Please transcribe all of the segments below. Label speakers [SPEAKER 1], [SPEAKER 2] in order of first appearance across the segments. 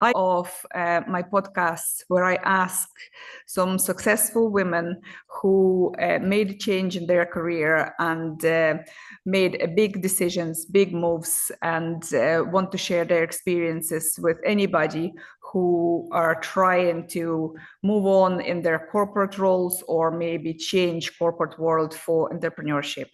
[SPEAKER 1] Of my podcasts where I ask some successful women who made a change in their career and made big decisions, big moves, and want to share their experiences with anybody who are trying to move on in their corporate roles or maybe change corporate world for entrepreneurship.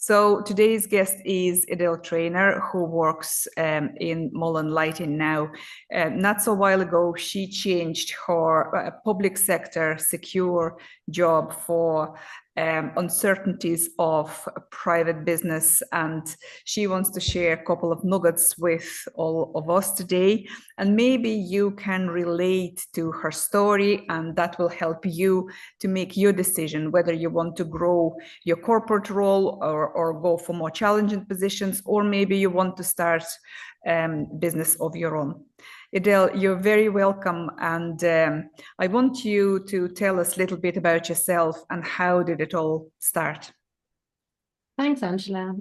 [SPEAKER 1] So today's guest is Edel Treanor, who works in Mullen Lighting now. Not so while ago, she changed her public sector secure job for uncertainties of private business, and she wants to share a couple of nuggets with all of us today, and maybe you can relate to her story, and that will help you to make your decision whether you want to grow your corporate role or go for more challenging positions, or maybe you want to start business of your own. Edel, you're very welcome, and I want you to tell us a little bit about yourself and how did it all start?
[SPEAKER 2] Thanks, Angela.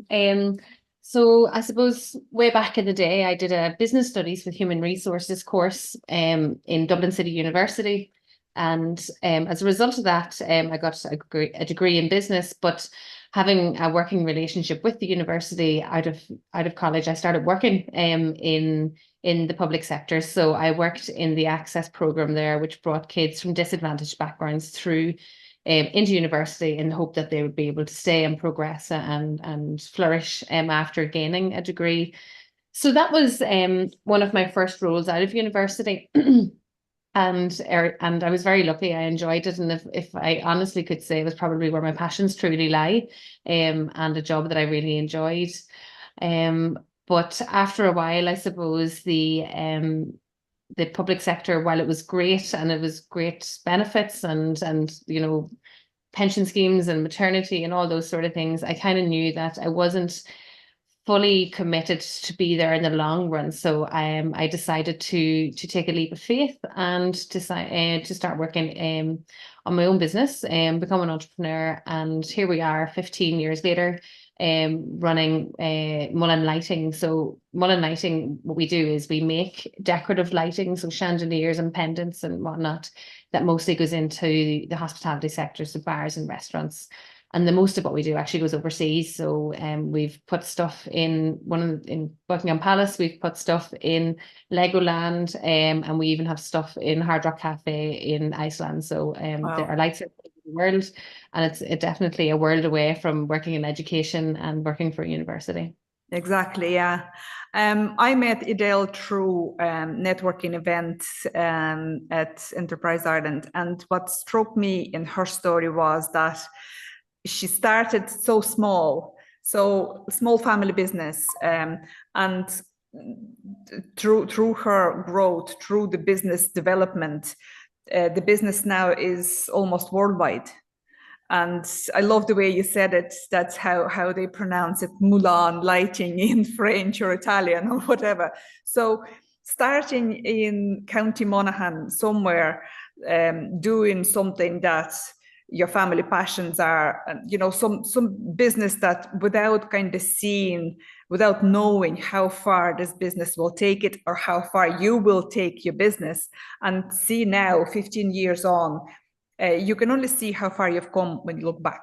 [SPEAKER 2] So I suppose way back in the day, I did a business studies with human resources course in Dublin City University. And as a result of that, I got a degree in business, but having a working relationship with the university out of college, I started working in the public sector. So I worked in the Access program there, which brought kids from disadvantaged backgrounds through into university in the hope that they would be able to stay and progress and flourish after gaining a degree. So that was one of my first roles out of university. And I was very lucky. I enjoyed it. And if I honestly could say, it was probably where my passions truly lie, and a job that I really enjoyed. But after a while, I suppose the public sector, while it was great and it was great benefits and pension schemes and maternity and all those sort of things, I kind of knew that I wasn't fully committed to be there in the long run. So I decided to take a leap of faith and to start working on my own business and become an entrepreneur. And here we are 15 years later, running Mullen Lighting. So Mullen Lighting, what we do is we make decorative lighting, so chandeliers and pendants and whatnot, that mostly goes into the hospitality sector, so bars and restaurants. And the most of what we do actually goes overseas. So we've put stuff in Buckingham Palace, we've put stuff in Legoland, and we even have stuff in Hard Rock Cafe in Iceland. So wow. There are lights in the world, and it's definitely a world away from working in education and working for a university.
[SPEAKER 1] Exactly, yeah. I met Edel through networking events at Enterprise Ireland, and what struck me in her story was that she started so small family business, and through her growth, through the business development, the business now is almost worldwide. And I love the way you said it. That's how they pronounce it, Mullen Lighting in French or Italian or whatever. So starting in County Monaghan somewhere, doing something that your family passions are, some business that without kind of seeing, without knowing how far this business will take it or how far you will take your business, and see now 15 years on, you can only see how far you've come when you look back.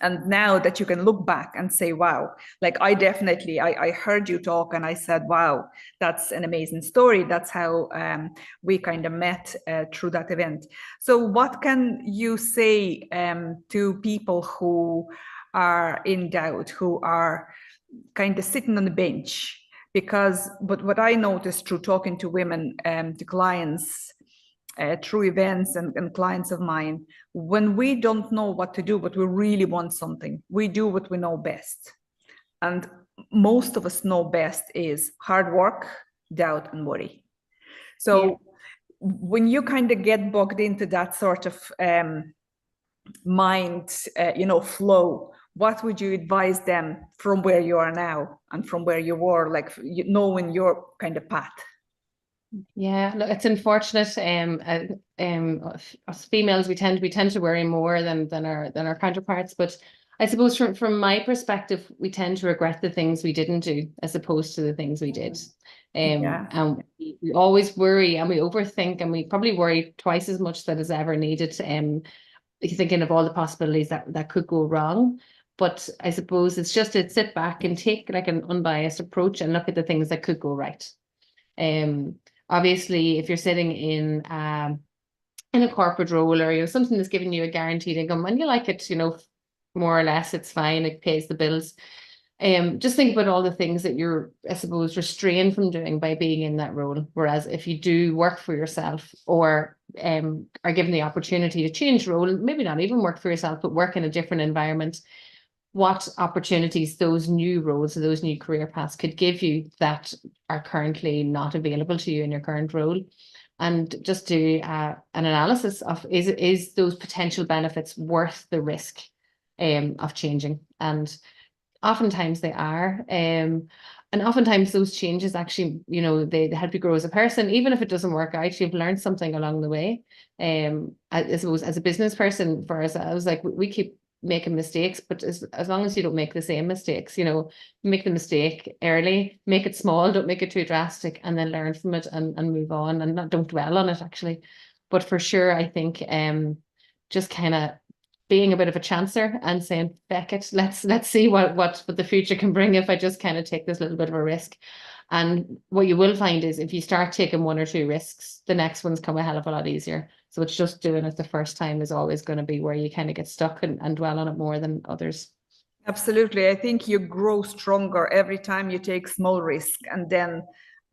[SPEAKER 1] And now that you can look back and say, wow, like I heard you talk and I said, wow, that's an amazing story. That's how we kind of met through that event. So what can you say to people who are in doubt, who are kind of sitting on the bench? Because what I noticed through talking to women, to clients, through events and clients of mine, when we don't know what to do, but we really want something, we do what we know best. And most of us know best is hard work, doubt, and worry. So when you kind of get bogged into that sort of mind, flow, what would you advise them from where you are now and from where you were, like knowing your kind of path?
[SPEAKER 2] Yeah, look, it's unfortunate. Us females, we tend to worry more than our counterparts. But I suppose from my perspective, we tend to regret the things we didn't do as opposed to the things we did.
[SPEAKER 1] Yeah.
[SPEAKER 2] And we always worry and we overthink, and we probably worry twice as much that is ever needed. Thinking of all the possibilities that could go wrong. But I suppose it's just to sit back and take like an unbiased approach and look at the things that could go right. Obviously, if you're sitting in a corporate role, or something that's giving you a guaranteed income and you like it, more or less, it's fine, it pays the bills. Just think about all the things that you're, I suppose, restrained from doing by being in that role. Whereas if you do work for yourself, or are given the opportunity to change role, maybe not even work for yourself, but work in a different environment, what opportunities those new roles or those new career paths could give you that are currently not available to you in your current role. And just do an analysis of is those potential benefits worth the risk of changing. And oftentimes they are. And oftentimes those changes actually, they help you grow as a person. Even if it doesn't work out, you've learned something along the way. I suppose as a business person, for us, I was like, we keep making mistakes, but as long as you don't make the same mistakes, make the mistake early, make it small, don't make it too drastic, and then learn from it and move on, and don't dwell on it actually. But for sure, I think just kind of being a bit of a chancer and saying, feck it, let's see what the future can bring if I just kind of take this little bit of a risk. And what you will find is if you start taking one or two risks, the next ones come a hell of a lot easier. So it's just doing it the first time is always going to be where you kind of get stuck and dwell on it more than others.
[SPEAKER 1] Absolutely. I think you grow stronger every time you take small risk, and then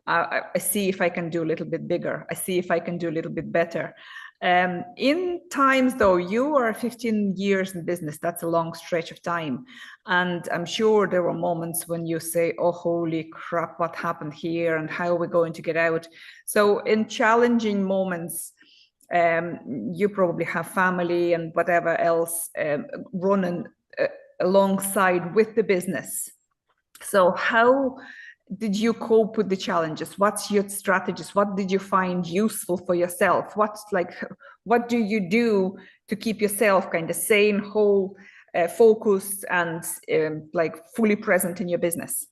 [SPEAKER 1] I see if I can do a little bit bigger. I see if I can do a little bit better. In times though, you are 15 years in business. That's a long stretch of time. And I'm sure there were moments when you say, oh, holy crap, what happened here? And how are we going to get out? So in challenging moments, you probably have family and whatever else running alongside with the business. So how did you cope with the challenges? What's your strategies? What did you find useful for yourself? What do you do to keep yourself kind of sane, whole, focused, and like fully present in your business?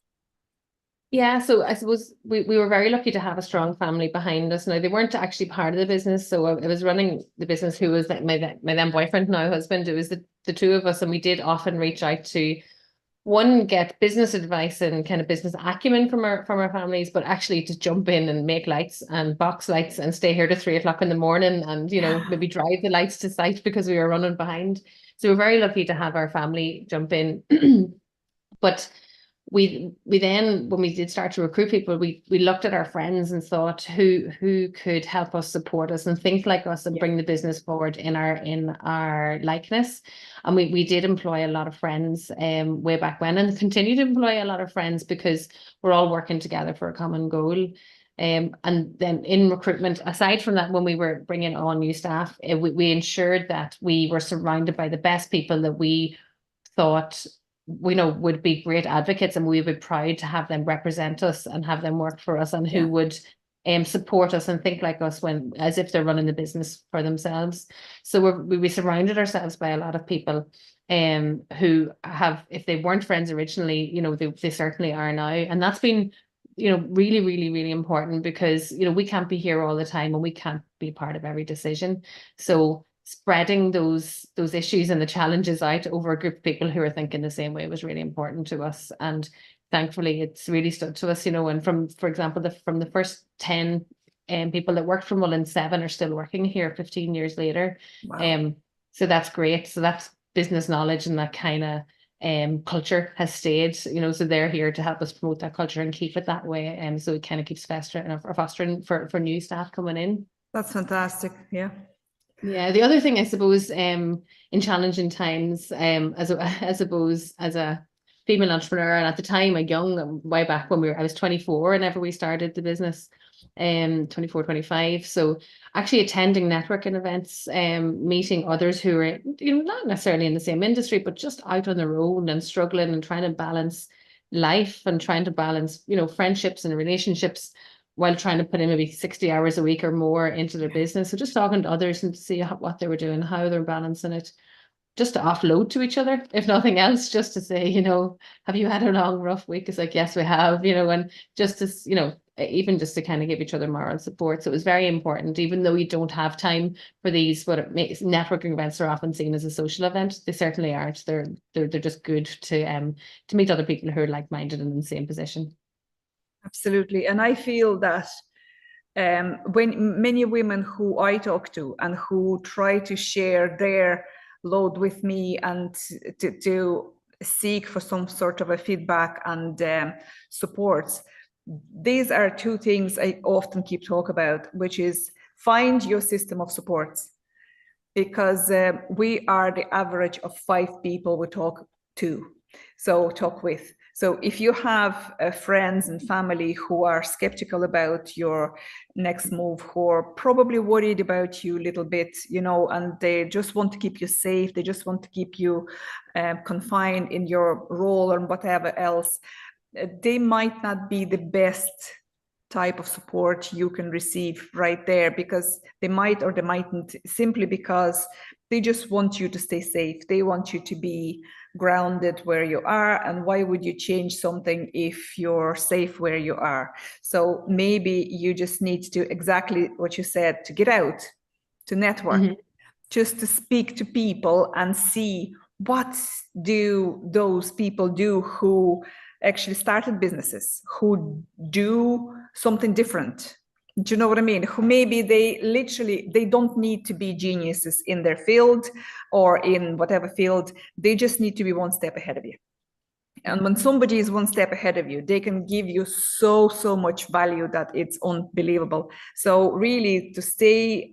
[SPEAKER 2] Yeah, so I suppose we were very lucky to have a strong family behind us. Now, they weren't actually part of the business, so I was running the business, who was my then boyfriend, now husband. It was the two of us, and we did often reach out to get business advice and kind of business acumen from our families, but actually to jump in and make lights and box lights and stay here to 3 o'clock in the morning and maybe drive the lights to site because we were running behind. So we're very lucky to have our family jump in. But we then, when we did start to recruit people, we looked at our friends and thought who could help us, support us, and think like us, and bring the business forward in our likeness. And we did employ a lot of friends way back when, and continue to employ a lot of friends because we're all working together for a common goal. And then in recruitment, aside from that, when we were bringing on new staff, we ensured that we were surrounded by the best people that we thought would be great advocates, and we would be proud to have them represent us and have them work for us, and who would support us and think like us as if they're running the business for themselves. So we surrounded ourselves by a lot of people who have, if they weren't friends originally, they certainly are now. And that's been really, really, really important, because we can't be here all the time and we can't be part of every decision. So spreading those issues and the challenges out over a group of people who are thinking the same way was really important to us. And thankfully it's really stuck to us, and for example, from the first 10 people that worked from Mullen, 7 are still working here 15 years later.
[SPEAKER 1] Wow.
[SPEAKER 2] So that's great. So that's business knowledge, and that kind of culture has stayed, so they're here to help us promote that culture and keep it that way. And so it kind of keeps fostering for new staff coming in.
[SPEAKER 1] That's fantastic. Yeah.
[SPEAKER 2] Yeah, the other thing, I suppose, in challenging times, I suppose as a female entrepreneur, and at the time, way back when I was 24 whenever we started the business, 24, 25. So actually attending networking events, meeting others who are, not necessarily in the same industry, but just out on their own and struggling and trying to balance life and trying to balance, friendships and relationships, while trying to put in maybe 60 hours a week or more into their business. So just talking to others and to see what they were doing, how they're balancing it, just to offload to each other, if nothing else, just to say, have you had a long, rough week? It's like, yes, we have, and just to, even just to kind of give each other moral support. So it was very important, even though you don't have time for these, but it makes networking events are often seen as a social event. They certainly aren't. They're just good to meet other people who are like-minded and in the same position.
[SPEAKER 1] Absolutely. And I feel that when many women who I talk to and who try to share their load with me and to seek for some sort of a feedback and support, these are two things I often keep talk about, which is find your system of supports, because we are the average of 5 people we talk with. So if you have friends and family who are skeptical about your next move, who are probably worried about you a little bit, and they just want to keep you safe, they just want to keep you confined in your role or whatever else, they might not be the best type of support you can receive right there, because they might or they mightn't, simply because they just want you to stay safe. They want you to be grounded where you are, and why would you change something if you're safe where you are? So maybe you just need to, exactly what you said, to get out, to network, just to speak to people and see what do those people do who actually started businesses, who do something different. Do you know what I mean? Who maybe they don't need to be geniuses in their field or in whatever field. They just need to be one step ahead of you. And when somebody is one step ahead of you, they can give you so much value that it's unbelievable. So really, to stay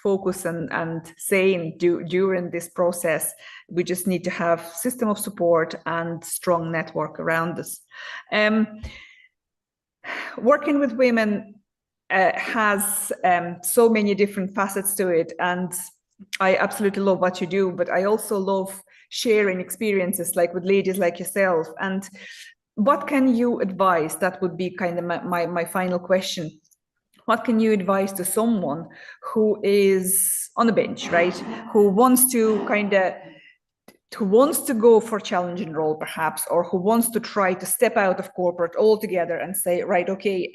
[SPEAKER 1] focused and sane during this process, we just need to have system of support and strong network around us. Working with women has so many different facets to it, and I absolutely love what you do, but I also love sharing experiences like with ladies like yourself. And what can you advise? That would be kind of my final question. What can you advise to someone who is on the bench, right? Who wants to go for a challenging role, perhaps, or who wants to try to step out of corporate altogether and say, right, okay,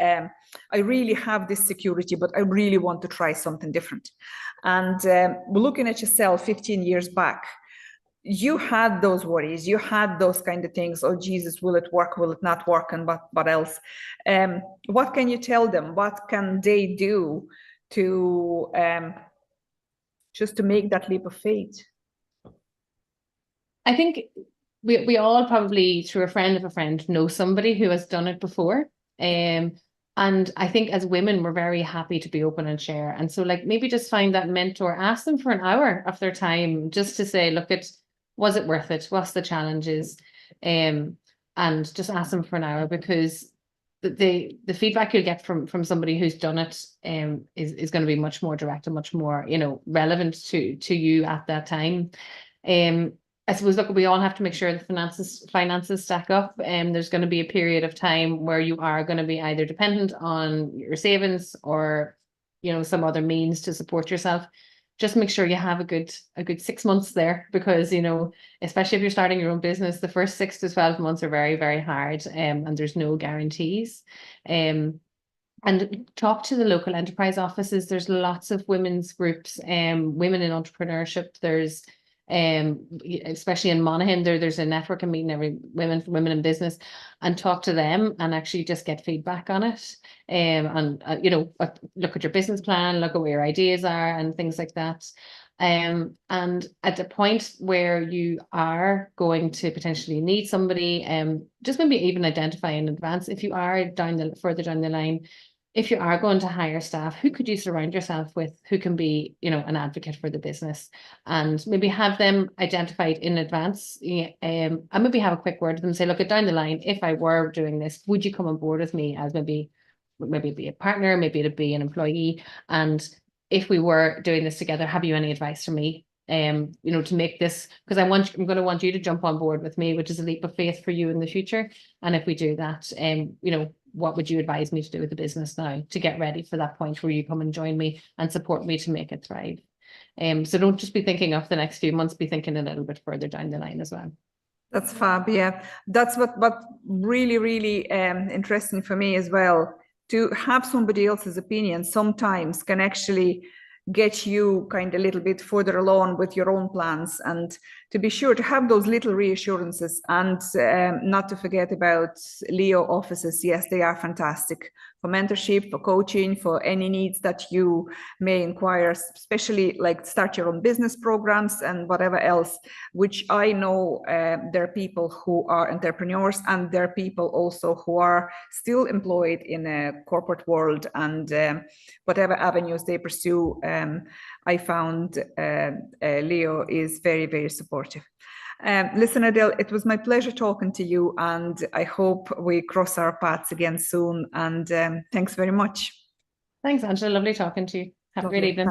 [SPEAKER 1] I really have this security, but I really want to try something different. And looking at yourself 15 years back, you had those worries, you had those kind of things. Oh, Jesus, will it work? Will it not work? And what else? What can you tell them? What can they do to just to make that leap of faith?
[SPEAKER 2] I think we all probably, through a friend of a friend, know somebody who has done it before. And I think as women, we're very happy to be open and share. And so maybe just find that mentor, ask them for an hour of their time just to say, look, was it worth it? What's the challenges? And just ask them for an hour, because the feedback you'll get from somebody who's done it is going to be much more direct and much more, relevant to you at that time. I suppose, look, we all have to make sure the finances stack up. There's going to be a period of time where you are going to be either dependent on your savings or, some other means to support yourself. Just make sure you have a good 6 months there, because, especially if you're starting your own business, the first 6 to 12 months are very, very hard, and there's no guarantees. And talk to the local enterprise offices. There's lots of women's groups, women in entrepreneurship. There's especially in Monaghan, there's a networking meeting every women in business, and talk to them and actually just get feedback on it. Look at your business plan, look at where your ideas are and things like that. And at the point where you are going to potentially need somebody, just maybe even identify in advance, if you are further down the line, if you are going to hire staff, who could you surround yourself with who can be, an advocate for the business, and maybe have them identified in advance, and maybe have a quick word with them, say, look, down the line, if I were doing this, would you come on board with me as maybe be a partner, maybe to be an employee? And if we were doing this together, have you any advice for me? To make this, because I'm going to want you to jump on board with me, which is a leap of faith for you in the future. And if we do that, what would you advise me to do with the business now to get ready for that point where you come and join me and support me to make it thrive? So don't just be thinking of the next few months, be thinking a little bit further down the line as well.
[SPEAKER 1] That's fab. Yeah, that's what really interesting for me as well. to have somebody else's opinion sometimes can actually get you kind of a little bit further along with your own plans, and to be sure to have those little reassurances, and not to forget about Leo offices. Yes, they are fantastic for mentorship, for coaching, for any needs that you may inquire, especially like start your own business programs and whatever else, which I know there are people who are entrepreneurs, and there are people also who are still employed in a corporate world, and whatever avenues they pursue, I found Leo is very, very supportive. Listen, Edel, it was my pleasure talking to you, and I hope we cross our paths again soon. And thanks very much.
[SPEAKER 2] Thanks, Angela. Lovely talking to you. Have a great evening.